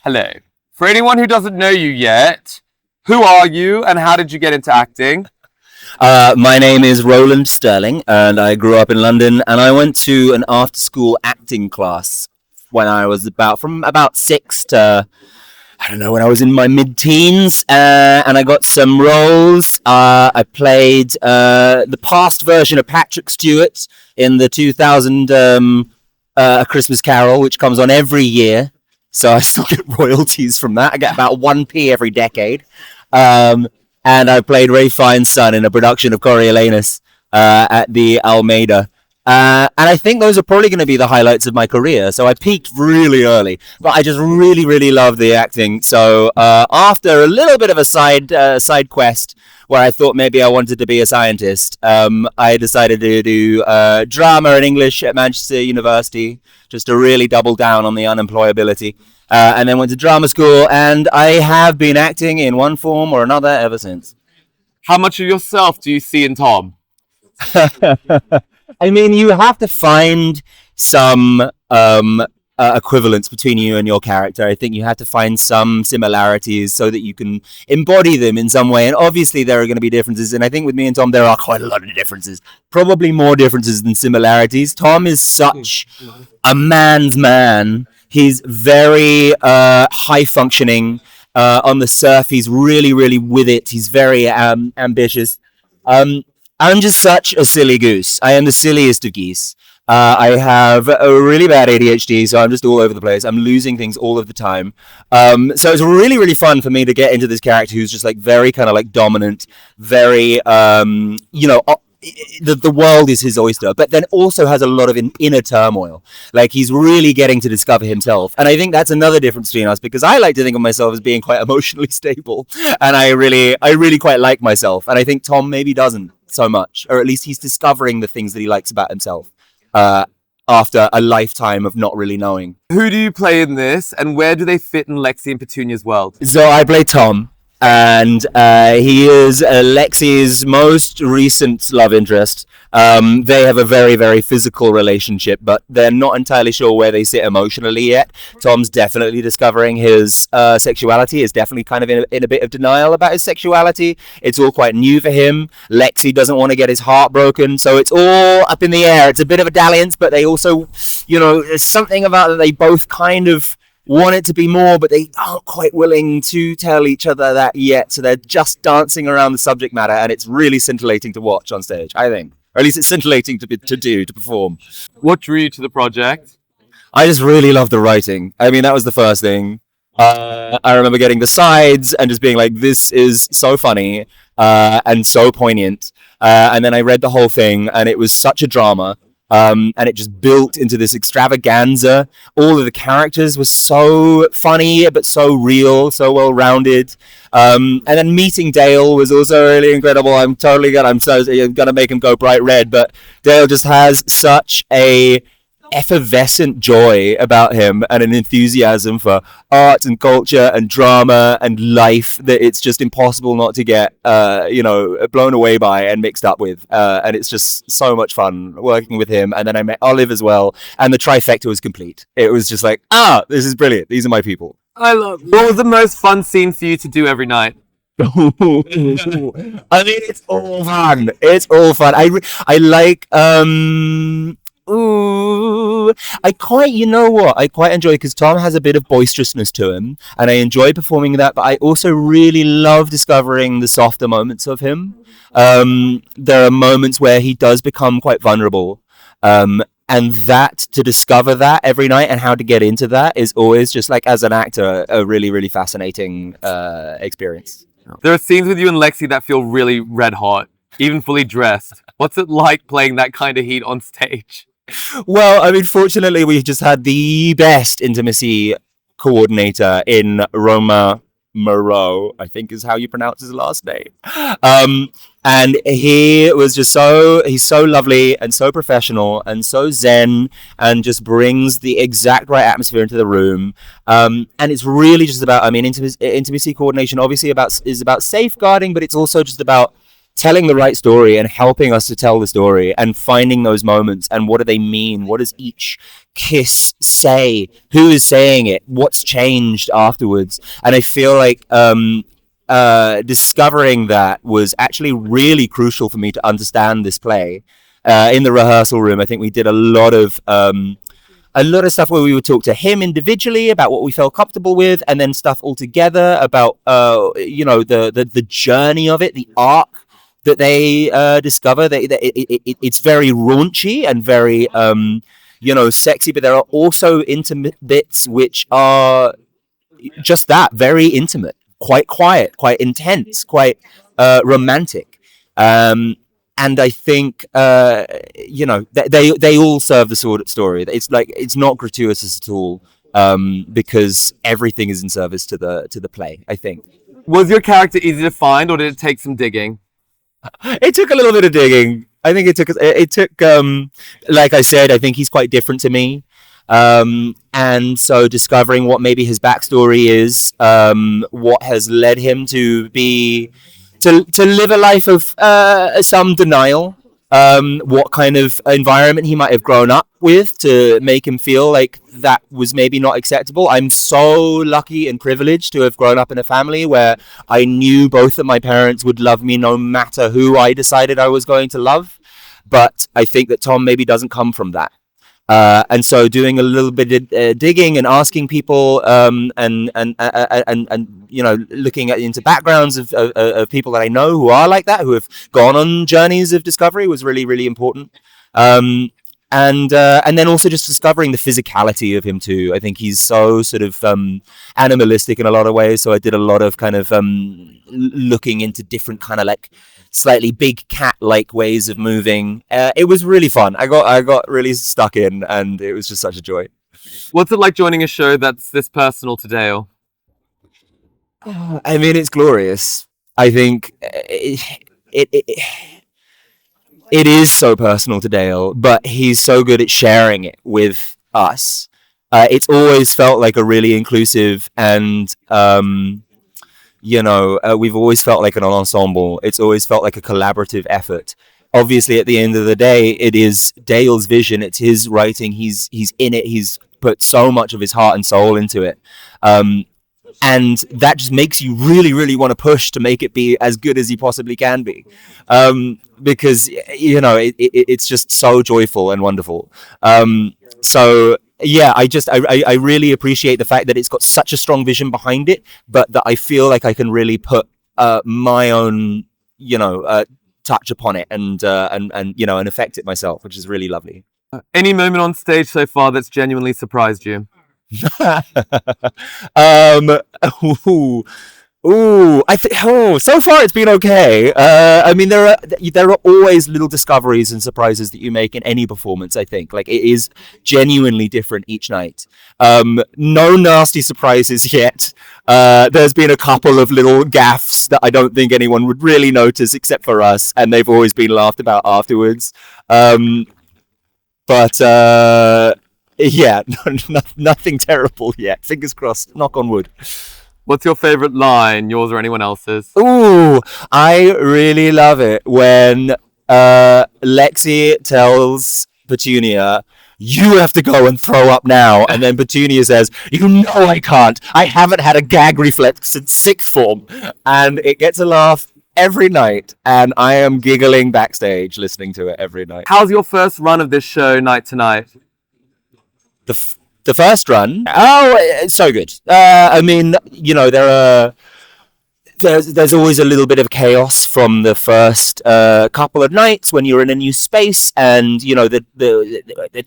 Hello. For anyone who doesn't know you yet, who are you and how did you get into acting? My name is Roland Sterling, and I grew up in London, and I went to an after-school acting class when I was from about 6 to, I don't know, when I was in my mid-teens, and I got some roles. I played the past version of Patrick Stewart in the 2000 A Christmas Carol, which comes on every year. So I still get royalties from that. I get about 1p every decade. And I played Ray Fiennes' son in a production of Coriolanus at the Almeida. And I think those are probably going to be the highlights of my career. So I peaked really early, but I just really, really love the acting. So after a little bit of a side quest where I thought maybe I wanted to be a scientist, I decided to do drama and English at Manchester University, just to really double down on the unemployability. And then went to drama school, and I have been acting in one form or another ever since. How much of yourself do you see in Tom? I mean, you have to find some equivalence between you and your character. I think you have to find some similarities so that you can embody them in some way. And obviously there are going to be differences. And I think with me and Tom, there are quite a lot of differences. Probably more differences than similarities. Tom is such a man's man. He's very high functioning. On the surf, he's really, really with it. He's very ambitious. I'm just such a silly goose. I am the silliest of geese. I have a really bad ADHD, so I'm just all over the place. I'm losing things all of the time. So it's really, really fun for me to get into this character who's just like very kind of like dominant, very, the world is his oyster, but then also has a lot of inner turmoil. Like he's really getting to discover himself. And I think that's another difference between us, because I like to think of myself as being quite emotionally stable. And I really quite like myself. And I think Tom maybe doesn't so much, or at least he's discovering the things that he likes about himself after a lifetime of not really knowing. Who do you play in this, and where do they fit in Lexi and Petunia's world? So I play Tom, and he is Lexi's most recent love interest. They have a very, very physical relationship, but they're not entirely sure where they sit emotionally yet. Tom's definitely discovering his sexuality, is definitely kind of in a bit of denial about his sexuality. It's all quite new for him. Lexi doesn't want to get his heart broken, so it's all up in the air. It's a bit of a dalliance, but they also, there's something about that they both kind of want it to be more, but they aren't quite willing to tell each other that yet. So they're just dancing around the subject matter, and it's really scintillating to watch on stage, I think. Or at least it's scintillating to perform. What drew you to the project? I just really love the writing. I mean, that was the first thing. I remember getting the sides and just being like, this is so funny and so poignant. And then I read the whole thing, and it was such a drama. And it just built into this extravaganza. All of the characters were so funny, but so real, so well-rounded. And then meeting Dale was also really incredible. I'm gonna make him go bright red, but Dale just has such a effervescent joy about him and an enthusiasm for art and culture and drama and life that it's just impossible not to get blown away by and mixed up with, and it's just so much fun working with him. And then I met Olive as well, and the trifecta was complete. It was just like, this is brilliant, these are my people. I love it. What was the most fun scene for you to do every night? I mean, it's all fun. I like I quite enjoy, because Tom has a bit of boisterousness to him, and I enjoy performing that, but I also really love discovering the softer moments of him. There are moments where he does become quite vulnerable, and that, to discover that every night and how to get into that, is always just like, as an actor, a really, really fascinating experience. There are scenes with you and Lexi that feel really red hot, even fully dressed. What's it like playing that kind of heat on stage? Well, I mean, fortunately, we've just had the best intimacy coordinator in Roma Moreau, I think is how you pronounce his last name. And he was just he's so lovely and so professional and so zen, and just brings the exact right atmosphere into the room. And it's really just about, I mean, intimacy coordination obviously is about safeguarding, but it's also just about telling the right story and helping us to tell the story and finding those moments and what do they mean? What does each kiss say? Who is saying it? What's changed afterwards? And I feel like discovering that was actually really crucial for me to understand this play. In the rehearsal room, I think we did a lot of stuff where we would talk to him individually about what we felt comfortable with, and then stuff all together about the journey of it, the arc that they discover. It's very raunchy and very sexy, but there are also intimate bits which are just that, very intimate, quite quiet, quite intense, quite romantic. And I think they all serve the sort of story. It's not gratuitous at all, because everything is in service to the play, I think. Was your character easy to find, or did it take some digging? It took a little bit of digging. I think it took like I said, I think he's quite different to me. And so discovering what maybe his backstory is, what has led him to live a life of some denial, what kind of environment he might have grown up with to make him feel like that was maybe not acceptable. I'm so lucky and privileged to have grown up in a family where I knew both of my parents would love me no matter who I decided I was going to love. But I think that Tom maybe doesn't come from that. And so doing a little bit of digging and asking people, and looking into backgrounds of people that I know who are like that, who have gone on journeys of discovery, was really, really important. And then also just discovering the physicality of him too. I think he's so sort of animalistic in a lot of ways. So I did a lot of kind of looking into different kind of like slightly big cat-like ways of moving. It was really fun. I got really stuck in, and it was just such a joy. What's it like joining a show that's this personal to Dale? I mean, it's glorious. I think it is so personal to Dale, but he's so good at sharing it with us. It's always felt like a really inclusive and we've always felt like an ensemble. It's always felt like a collaborative effort. Obviously, at the end of the day, it is Dale's vision. It's his writing. He's in it. He's put so much of his heart and soul into it. And that just makes you really, really want to push to make it be as good as he possibly can be. Because, it's just so joyful and wonderful. So yeah, I really appreciate the fact that it's got such a strong vision behind it, but that I feel like I can really put my own, touch upon it and affect it myself, which is really lovely. Any moment on stage so far that's genuinely surprised you? So far it's been okay. I mean, there are always little discoveries and surprises that you make in any performance. I think like it is genuinely different each night. No nasty surprises yet. There's been a couple of little gaffes that I don't think anyone would really notice except for us, and they've always been laughed about afterwards. But yeah, nothing terrible yet. Fingers crossed. Knock on wood. What's your favorite line, yours or anyone else's? Ooh, I really love it when Lexi tells Petunia, "You have to go and throw up now," and then Petunia says, "You know I can't. I haven't had a gag reflex since sixth form," and it gets a laugh every night, and I am giggling backstage listening to it every night. How's your first run of this show, night to night? The first run, it's so good. I mean, there's always a little bit of chaos from the first couple of nights when you're in a new space, and the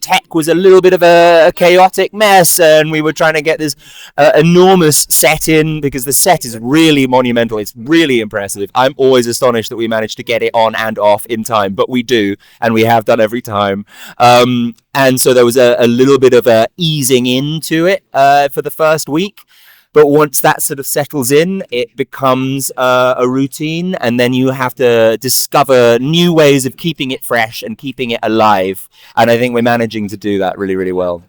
tech was a little bit of a chaotic mess, and we were trying to get this enormous set in because the set is really monumental. It's really impressive. I'm always astonished that we managed to get it on and off in time, but we do, and we have done every time. And so there was a little bit of a easing into it for the first week. But once that sort of settles in, it becomes a routine, and then you have to discover new ways of keeping it fresh and keeping it alive. And I think we're managing to do that really, really well.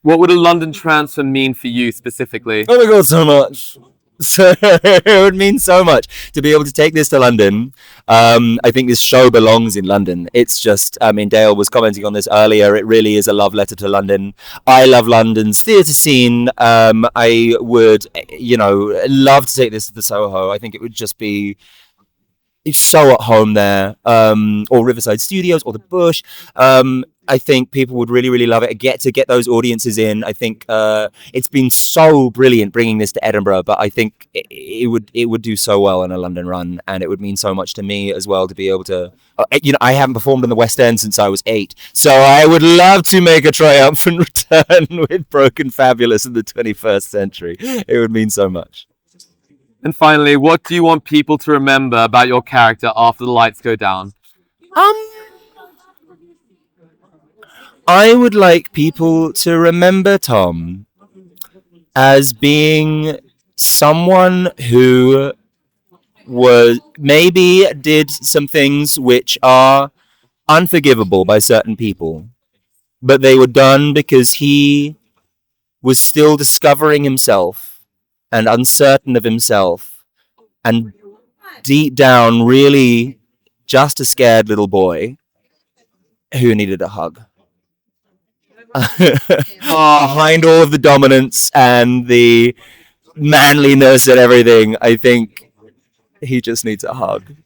What would a London transfer mean for you specifically? Oh my God, so much. So it would mean so much to be able to take this to London. I think this show belongs in London. It's just, I mean, Dale was commenting on this earlier. It really is a love letter to London. I love London's theatre scene. I would, love to take this to the Soho. I think it would just be so at home there, or Riverside Studios, or the Bush. I think people would really, really love it. Get those audiences in. I think it's been so brilliant bringing this to Edinburgh, but I think it would do so well in a London run, and it would mean so much to me as well to be able to. I haven't performed in the West End since I was 8, so I would love to make a triumphant return with Broken Fabulous in the 21st century. It would mean so much. And finally, what do you want people to remember about your character after the lights go down? I would like people to remember Tom as being someone who maybe did some things which are unforgivable by certain people, but they were done because he was still discovering himself and uncertain of himself, and deep down really just a scared little boy who needed a hug. Behind all of the dominance and the manliness and everything, I think he just needs a hug.